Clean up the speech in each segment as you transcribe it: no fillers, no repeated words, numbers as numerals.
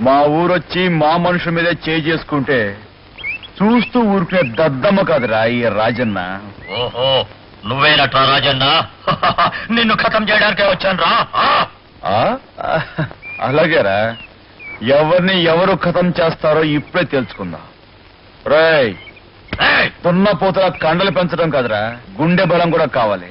మా ఊరొచ్చి మా మనుషుల మీదే చేసుకుంటే చూస్తూ ఊరుకునే దద్దమ్మ కాదురా ఈ రాజన్న. ఓహో, నువ్వేనట్రా రాజన్న? నిన్ను ఖతం చేయడానికే వచ్చాను రా. అలాగేరా, ఎవరిని ఎవరు ఖతం చేస్తారో ఇప్పుడే తెలుసుకుందాం. రేయ్, దున్నపోతుల కండలు పెంచడం కాదురా, గుండె బలం కూడా కావాలి.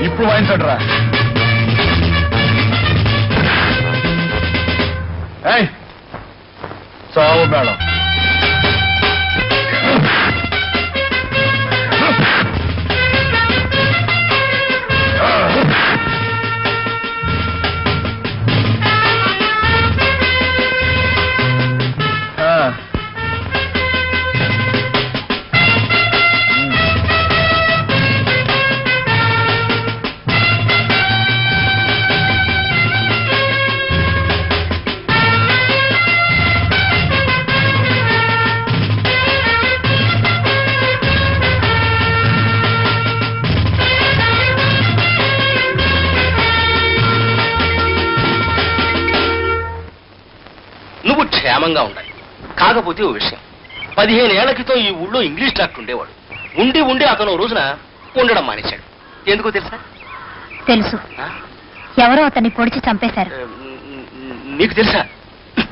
ఇప్పుడు వాయించడరా. చావు మేడం. క్షేమంగా ఉండాలి. కాకపోతే ఓ విషయం, 15 ఏళ్ల క్రితం ఈ ఊళ్ళో ఇంగ్లీష్ డాక్టర్ ఉండేవాడు. ఉండి అతను రోజున ఉండడం మానేశాడు. ఎందుకో తెలుసా? తెలుసు. ఎవరో అతన్ని పొడిచి చంపేశారు. నీకు తెలుసా?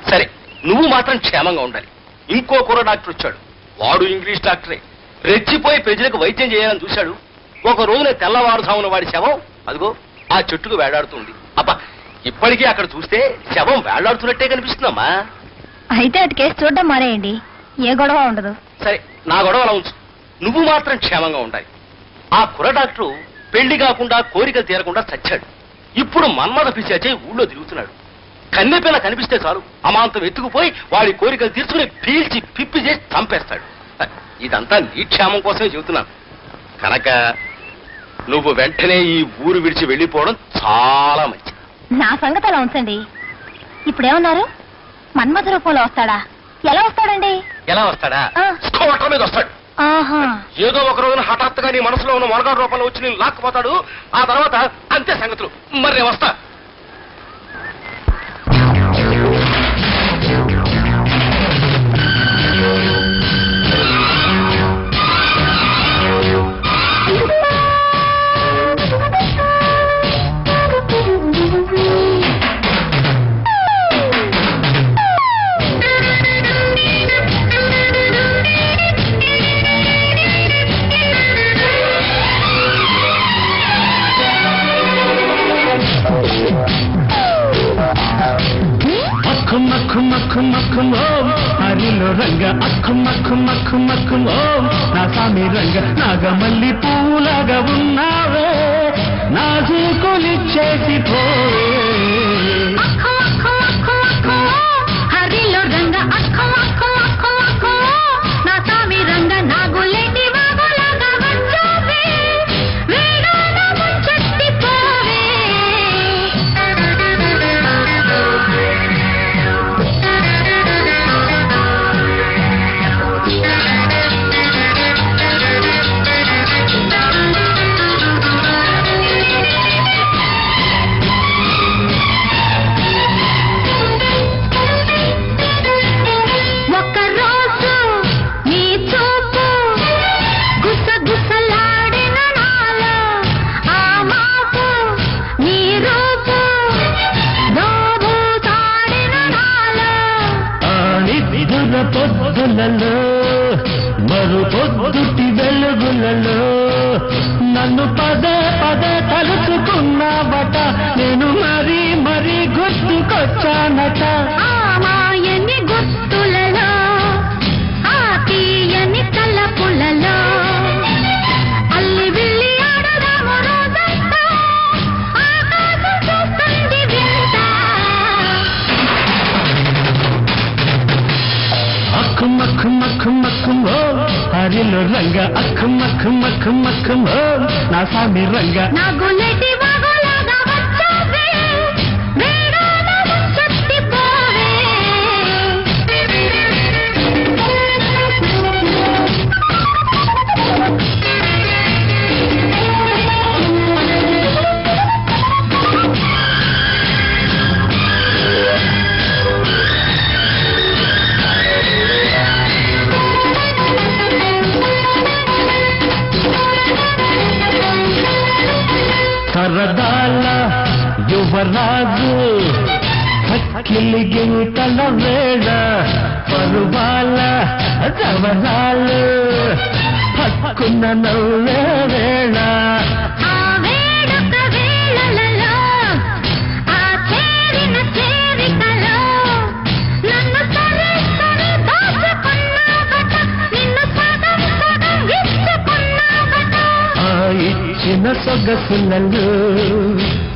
సరే, నువ్వు మాత్రం క్షేమంగా ఉండాలి. ఇంకో కుర్ర డాక్టర్ వచ్చాడు. వాడు ఇంగ్లీష్ డాక్టరే. రెచ్చిపోయి ప్రజలకు వైద్యం చేయాలని చూశాడు. ఒక రోజున తెల్లవారుజామున వాడి శవం అదిగో ఆ చెట్టుకు వేలాడుతుంది. అబ్బా, ఇప్పటికీ అక్కడ చూస్తే శవం వేలాడుతున్నట్టే కనిపిస్తుందమ్మా. అయితే అటు కేసు చూడడం మానేయండి, ఏ గొడవ ఉండదు. సరే, నా గొడవ అలా ఉంచు. నువ్వు మాత్రం క్షేమంగా ఉండాలి. ఆ కుర్ర డాక్టరు పెళ్లి కాకుండా కోరికలు తీరకుండా చచ్చాడు. ఇప్పుడు మన్మథ పిశాచే ఊళ్ళో తిరుగుతున్నాడు. కన్నెపిల్ల కనిపిస్తే చాలు అమాంతం ఎత్తుకుపోయి వాడి కోరికలు తీర్చుకుని పీల్చి పిప్పి చేసి చంపేస్తాడు. ఇదంతా నీ క్షేమం కోసమే చెబుతున్నాను. కనుక నువ్వు వెంటనే ఈ ఊరు విడిచి వెళ్ళిపోవడం చాలా మంచిది. నా సంగతి అలా ఉంచండి. ఇప్పుడేమన్నారు? మన్మథ రూపంలో వస్తాడా? ఎలా వస్తాడండి? ఎలా వస్తాడా? ఆ. స్కూటర్ మీద వస్తాడు. ఆహా. ఏదో ఒక రోజున హఠాత్తుగా నీ మనసులో ఉన్న మొనగాడు రూపంలో వచ్చి నేను లాక్కుపోతాడు. ఆ తర్వాత అంతే సంగతులు. మరి నేను వస్తా. హరిలో రంగ అక్కు మక్కు మక్కు మక్కు ఓం నా స్వామి రంగ నాగమల్లి పూలాగా ఉన్నావే నా చూకులిచ్చేసి పోవే. హరిలో రంగ అక్కు మక్కు మక్కు మక్కు నా స్వామి రంగ నాగులేటి వాగులాగా వచ్చావే వేడాన ముంచెత్తి పోవే. ఒక్కరోజు నీ చూపు గుసగుసలాడిన నాలో ఆ మాపు నీ రూపు దోబూతాడిన నాలో. నిద్దుల పొద్దులలో మరు పొద్దుటి వెలుగులలో నన్ను పదే పదే తలుచుకున్నావట నేను మరీ మరీ గుర్తుకొచ్చానట. ఆ మాయని గుర్తులలో ఆ తీయని తలపులలో అల్లి విల్లి ఆడదాము రోజంతా ఆకాశం చూస్తుంది వింత. అక్కు మక్కు మక్కు మక్కు ఓ హరిలో రంగ అక్కు మక్కు మక్కు మక్కు ఓ నా స్వామి రంగ నాగులేటి వాగులాగా వచ్చావే వేడాన ముంచెత్తి పోవే. సరదాల యువరాజు హక్కిలి గింతల వేళ పరువాల జవరాలు హక్కున్న నవ్వే వేళ. ఆ వేడుక వేళలలో ఆ చేరిన చేరికలో నన్ను సరి సరి దాచుకున్నావట నిన్ను సగం సగం ఇచ్చుకున్నావట. ఆ ఇచ్చిన సొగసులలో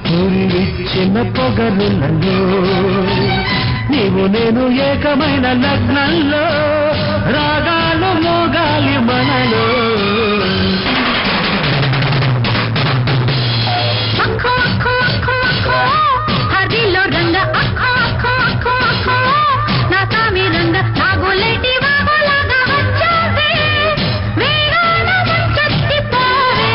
పూరిచ్చిన పొగరులలో నీవు నేను ఏకమైన లగ్నంలో రాగాలు మోగాలి మనలో. అక్కు అక్కు అక్కు అక్కు హరిలో రంగ అక్కు అక్కు అక్కు అక్కు నా స్వామి రంగ నాగులేటి వాగులాగా వచ్చావే వేడాన ముంచెత్తి పోవే.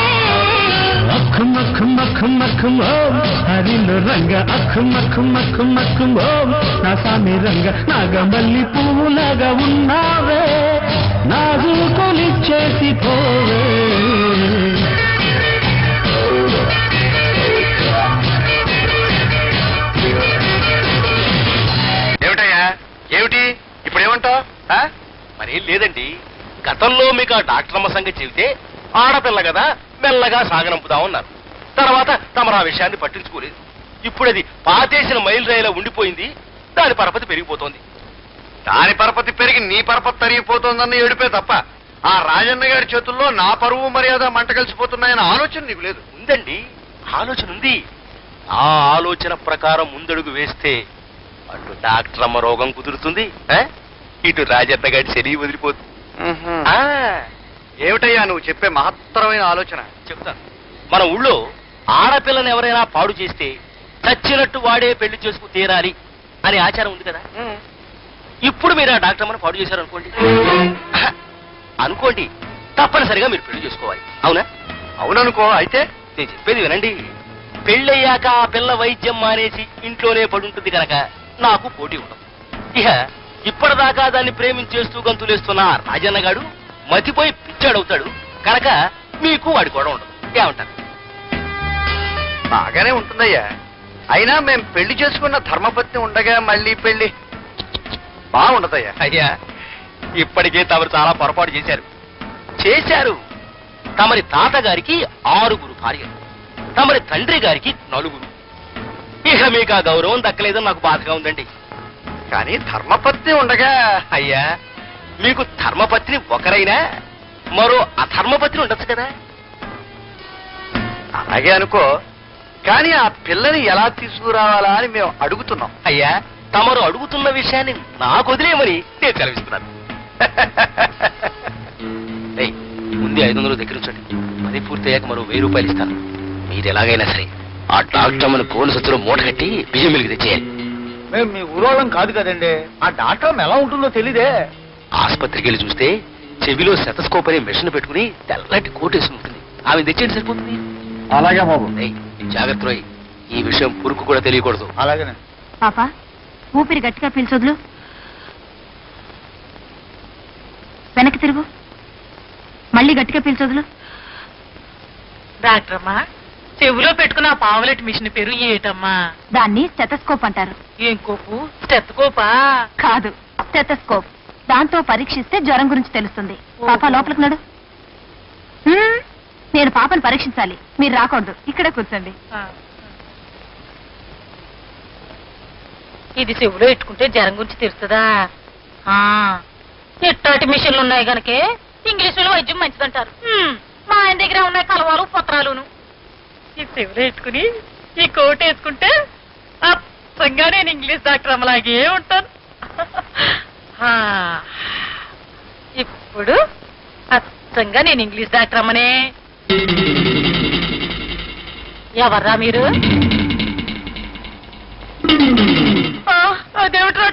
అక్కు మక్కు మక్కు మక్కు ఓం హరిలో రంగ అక్కు మక్కు మక్కు మక్కు ఓం నా స్వామి రంగ నాగమల్లి పువ్వులాగా ఉన్నావే నా చూకులిచ్చేసి పోవే. ఏమిటయ్యా? ఏమిటి ఇప్పుడు ఏమంటావు? మరేం లేదండి. గతంలో మీకు ఆ డాక్టరమ్మ సంగతి చెబితే ఆడపిల్ల కదా మెల్లగా సాగనంపుదామన్నారు. తర్వాత తమరు ఆ విషయాన్ని పట్టించుకోలేదు. ఇప్పుడు అది పాతేసిన మైలు రైలా ఉండిపోయింది. దాని పరపతి పెరిగిపోతోంది. దాని పరపతి పెరిగి నీ పరపతి తరిగిపోతోందన్న ఏడుపే తప్ప ఆ రాజన్న గారి చేతుల్లో నా పరువు మర్యాద మంట కలిసిపోతున్నాయన్న ఆలోచన నీకు లేదు. ఉందండి, ఆలోచన ఉంది. ఆ ఆలోచన ప్రకారం ముందడుగు వేస్తే అటు డాక్టరమ్మ రోగం కుదురుతుంది, ఇటు రాజన్న గారి శరీరం వదిలిపోతుంది. ఏమిటయ్యా నువ్వు చెప్పే మహత్తరమైన ఆలోచన? చెప్తాను. మన ఊళ్ళో ఆడపిల్లని ఎవరైనా పాడు చేస్తే చచ్చినట్టు వాడే పెళ్లి చేసుకు తీరాలి అనే ఆచారం ఉంది కదా. ఇప్పుడు మీరు ఆ డాక్టర్ అమ్మని పాడు చేశారు అనుకోండి అనుకోండి తప్పనిసరిగా మీరు పెళ్లి చేసుకోవాలి. అవునా? అవుననుకో. అయితే నేను చెప్పేది వినండి. పెళ్ళయ్యాక ఆ పిల్ల వైద్యం మానేసి ఇంట్లోనే పడుంటుంది కనుక నాకు పోటీ ఉండదు. ఇక ఇప్పటిదాకా దాన్ని ప్రేమించేస్తూ గంతులేస్తున్న రాజన్నగాడు మతిపోయి పిచ్చాడవుతాడు కనుక మీకు వాడి కూడా ఉండదు. ఏమంటారు? బాగానే ఉంటుందయ్యా. అయినా మేం పెళ్లి చేసుకున్న ధర్మపత్ని ఉండగా మళ్ళీ పెళ్లి బాగుండదయ్యా. అయ్యా, ఇప్పటికే తమరు చాలా పొరపాటు చేశారు. తమరి తాతగారికి 6 భార్యలు, తమరి తండ్రి గారికి 4. ఇక మీకు ఆ గౌరవం దక్కలేదని నాకు బాధగా ఉందండి. కానీ ధర్మపత్ని ఉండగా అయ్యా, మీకు ధర్మపత్ని ఒకరైనా మరో అధర్మపత్ని ఉండొచ్చు కదా. అలాగే అనుకో. కానీ ఆ పిల్లని ఎలా తీసుకురావాలా అని మేము అడుగుతున్నాం. అయ్యా, తమరు అడుగుతున్న విషయాన్ని నాకు వదిలేయమని నేను సెలవిస్తున్నాను. ఏయ్, ముందు 500 దగ్గర ఉంచండి. అది పూర్తయ్యాక మరో 1000 రూపాయలు ఇస్తాను. మీరు ఎలాగైనా సరే ఆ డాక్టర్ మన కోను సత్తులో మూట కట్టి బియ్యం మిలికి తెచ్చేయాలి. మేము మీ ఊరోళ్ళం కాదు కదండి. ఆ డాక్టర్ ఎలా ఉంటుందో తెలీదే. ఆసుపత్రికి వెళ్ళి చూస్తే చెవిలో సెతస్కోప్ అనే మెషిన్ పెట్టుకుని తెల్లటి కోట్ వేసుకుని ఉంటుంది. ఆమె తెచ్చేయండి, సరిపోతుంది. అలాగే బాబు. జాగ్రత్త రోయ్, ఈ విషయం పురుకు కూడా తెలియకూడదు. అలాగేనే. పాప ఊపిరి గట్టిగా పీల్చొద్దు. వెనక్కి తిరుగు. మళ్ళీ గట్టిగా పీల్చొద్దు. డాక్టర్ అమ్మా, చెవిలో పెట్టుకున్న ఆ పావులెట్ మిషన్ పేరు ఏటమ్మా? దాన్ని స్టెతస్కోప్ అంటారు. ఏం కోపు? స్టెత్కోపా? కాదు, స్టెతస్కోప్. దాంతో పరీక్షిస్తే జ్వరం గురించి తెలుస్తుంది. పాప లోపలికి నడు. నేను పాపను పరీక్షించాలి, మీరు రాకూడదు. ఇక్కడే కూర్చోండి. ఇది చెవిలో పెట్టుకుంటే జ్వరం గురించి తెలుస్తుందా? ఎట్టాటి మిషన్లు ఉన్నాయి గనకే ఇంగ్లీషులో వైద్యం మంచిదంటారు. మా ఆయన దగ్గర ఉన్నాయి కలవాలు పత్రాలును. ఈ చెవిలో పెట్టుకుని ఈ కోట్ వేసుకుంటే అచ్చంగా నేను ఇంగ్లీష్ డాక్టర్ అమ్మలాగే ఉంటాను. ఇప్పుడు అచ్చంగా నేను ఇంగ్లీష్ డాక్టర్ అమ్మనే. ఎవర్రా మీరు? అదేమిట్రా